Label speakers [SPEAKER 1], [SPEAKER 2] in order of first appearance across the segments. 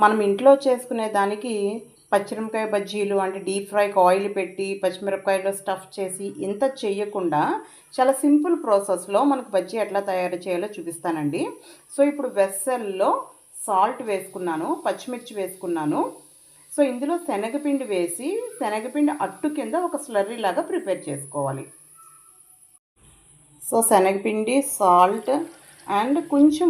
[SPEAKER 1] మనం ఇంట్లో చేసుకునే దానికి పచ్చిమిరపకాయ బజ్జీలు అంటే డీప్ ఫ్రైకి ఆయిల్ పెట్టి పచ్చిమిరపకాయలు స్టఫ్ చేసి ఇంత చేయకుండా చాలా సింపుల్ ప్రాసెస్లో మనకు బజ్జీ ఎట్లా తయారు చేయాలో చూపిస్తానండి. సో ఇప్పుడు వెస్సల్లో సాల్ట్ వేసుకున్నాను, పచ్చిమిర్చి వేసుకున్నాను. సో ఇందులో శనగపిండి వేసి శనగపిండి అట్టు కింద ఒక స్లర్రీ లాగా ప్రిపేర్ చేసుకోవాలి. సో శనగపిండి, సాల్ట్ అండ్ కొంచెం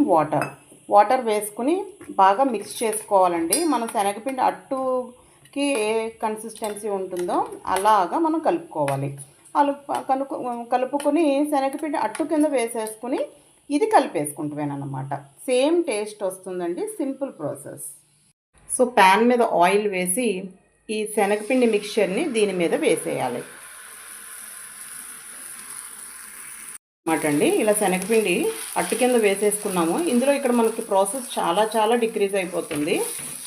[SPEAKER 1] వాటర్ వేసుకుని బాగా మిక్స్ చేసుకోవాలండి. మనం శనగపిండి అట్టుకి ఏ కన్సిస్టెన్సీ ఉంటుందో అలాగా మనం కలుపుకోవాలి. కలుపుకొని శనగపిండి అట్టు కింద వేసేసుకుని ఇది కలిపేసుకుంటామేనమాట. సేమ్ టేస్ట్ వస్తుందండి. Simple process. సో ప్యాన్ మీద ఆయిల్ వేసి ఈ శనగపిండి మిక్చర్ని దీని మీద వేసేయాలి అన్నమాట అండి. ఇలా శనగపిండి అట్టు కింద వేసేసుకున్నాము. ఇందులో ఇక్కడ మనకి ప్రాసెస్ చాలా డిక్రీజ్ అయిపోతుంది.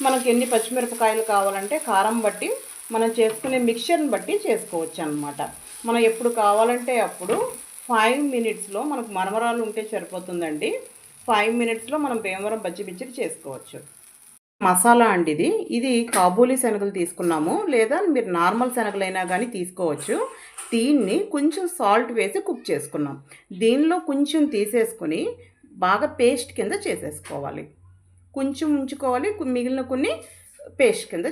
[SPEAKER 1] మనకి ఎన్ని పచ్చిమిరపకాయలు కావాలంటే కారం బట్టి మనం చేసుకునే మిక్చర్ని బట్టి చేసుకోవచ్చు అన్నమాట. మనం ఎప్పుడు కావాలంటే అప్పుడు 5 మినిట్స్లో మనకు మరమరాలు ఉంటే సరిపోతుందండి. 5 మినిట్స్లో మనం భీమవరం బజ్జీ చేసుకోవచ్చు. మసాలా అండి ఇది కాబూలీ శనగలు తీసుకున్నాము, లేదా మీరు నార్మల్ శనగలైనా కానీ తీసుకోవచ్చు. దీన్ని కొంచెం సాల్ట్ వేసి కుక్ చేసుకున్నాం. దీనిలో కొంచెం తీసేసుకొని బాగా పేస్ట్ కింద చేసేసుకోవాలి. కొంచెం ఉంచుకోవాలి, మిగిలిన కొన్ని పేస్ట్ కింద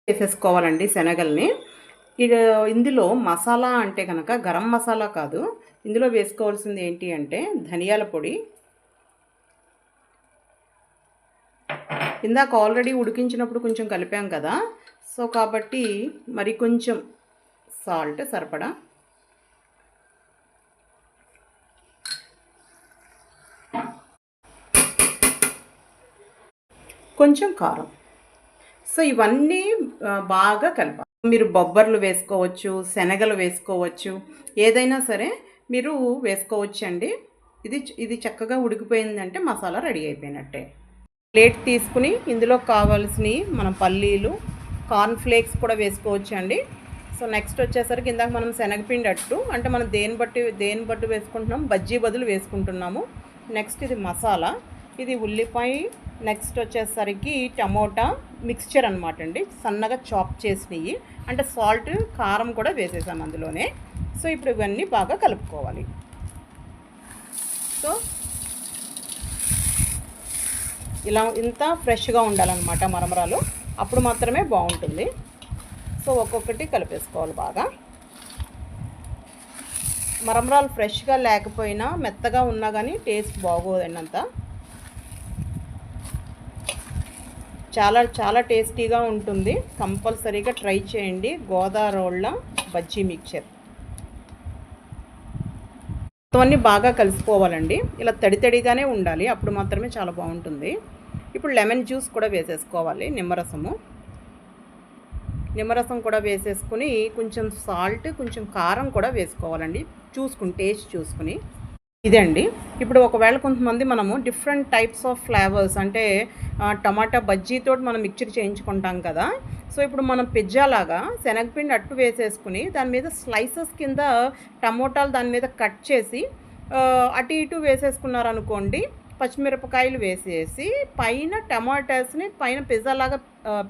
[SPEAKER 1] చేసేసుకోవాలండి శనగల్ని. ఇందులో మసాలా అంటే కనుక గరం మసాలా కాదు, ఇందులో వేసుకోవాల్సింది ఏంటి అంటే ధనియాల పొడి. ఇందాక ఆల్రెడీ ఉడికించినప్పుడు కొంచెం కలిపాం కదా, సో కాబట్టి మరి కొంచెం సాల్ట్ సరిపడా, కొంచెం కారం. సో ఇవన్నీ బాగా కలపాలి. మీరు బొబ్బర్లు వేసుకోవచ్చు, శనగలు వేసుకోవచ్చు, ఏదైనా సరే మీరు వేసుకోవచ్చు అండి. ఇది చక్కగా ఉడికిపోయిందంటే మసాలా రెడీ అయిపోయినట్టే. ప్లేట్ తీసుకుని ఇందులో కావాల్సినవి మనం పల్లీలు, కార్న్ ఫ్లేక్స్ కూడా వేసుకోవచ్చు అండి. సో నెక్స్ట్ వచ్చేసరికి ఇందాక మనం శనగపిండి అట్టు అంటే మనం దేని బట్టి వేసుకుంటున్నాం, బజ్జీ బదులు వేసుకుంటున్నాము. నెక్స్ట్ ఇది మసాలా, ఇది ఉల్లిపాయ, నెక్స్ట్ వచ్చేసరికి టమోటా మిక్స్చర్ అనమాట అండి, సన్నగా చాప్ చేసినవి. అంటే సాల్ట్, కారం కూడా వేసేసాం అందులోనే. సో ఇప్పుడు ఇవన్నీ బాగా కలుపుకోవాలి. సో ఇలా ఇంత ఫ్రెష్గా ఉండాలన్నమాట మరమరాలు, అప్పుడు మాత్రమే బాగుంటుంది. సో ఒక్కొక్కటి కలిపేసుకోవాలి బాగా. మరమరాలు ఫ్రెష్గా లేకపోయినా మెత్తగా ఉన్నా కానీ టేస్ట్ బాగోదండి అంత. చాలా టేస్టీగా ఉంటుంది. కంపల్సరీగా ట్రై చేయండి గోదావరోళ్ళ బజ్జీ మిక్చర్. మొత్తం బాగా కలిసిపోవాలండి. ఇలా తడిగానే ఉండాలి, అప్పుడు మాత్రమే చాలా బాగుంటుంది. ఇప్పుడు లెమన్ జ్యూస్ కూడా వేసేసుకోవాలి, నిమ్మరసం కూడా వేసేసుకుని కొంచెం సాల్ట్, కొంచెం కారం కూడా వేసుకోవాలండి, టేస్ట్ చూసుకుని. ఇదండి. ఇప్పుడు ఒకవేళ కొంతమంది మనము డిఫరెంట్ టైప్స్ ఆఫ్ ఫ్లేవర్స్ అంటే టమాటా బజ్జీతో మనం మిక్చర్ చేయించుకుంటాం కదా. సో ఇప్పుడు మనం పిజ్జా లాగా శనగపిండి అట్టు వేసేసుకుని దాని మీద స్లైసెస్ కింద టమోటాలు దాని మీద కట్ చేసి అటు ఇటు వేసేసుకున్నారనుకోండి, పచ్చిమిరపకాయలు వేసేసి పైన టమాటాస్ని పైన పిజ్జా లాగా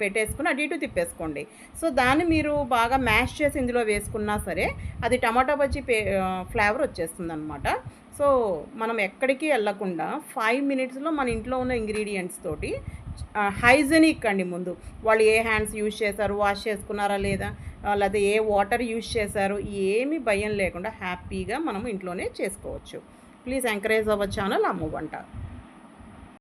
[SPEAKER 1] పెట్టేసుకుని అటు ఇటు తిప్పేసుకోండి. సో దాన్ని మీరు బాగా మ్యాష్ చేసి ఇందులో వేసుకున్నా సరే అది టమాటా బజ్జీ ఫ్లేవర్ వచ్చేస్తుంది అనమాట. సో మనం ఎక్కడికి వెళ్ళకుండా 5 మినిట్స్లో మన ఇంట్లో ఉన్న ఇంగ్రీడియంట్స్ తోటి హైజెనిక్ అండి. ముందు వాళ్ళు ఏ హ్యాండ్స్ యూజ్ చేశారు, వాష్ చేసుకున్నారా లేదా, లేదా ఏ వాటర్ యూజ్ చేశారు, ఏమీ భయం లేకుండా హ్యాపీగా మనం ఇంట్లోనే చేసుకోవచ్చు. ప్లీజ్ ఎంకరేజ్ అవర్ ఛానల్ అమ్ము వంట.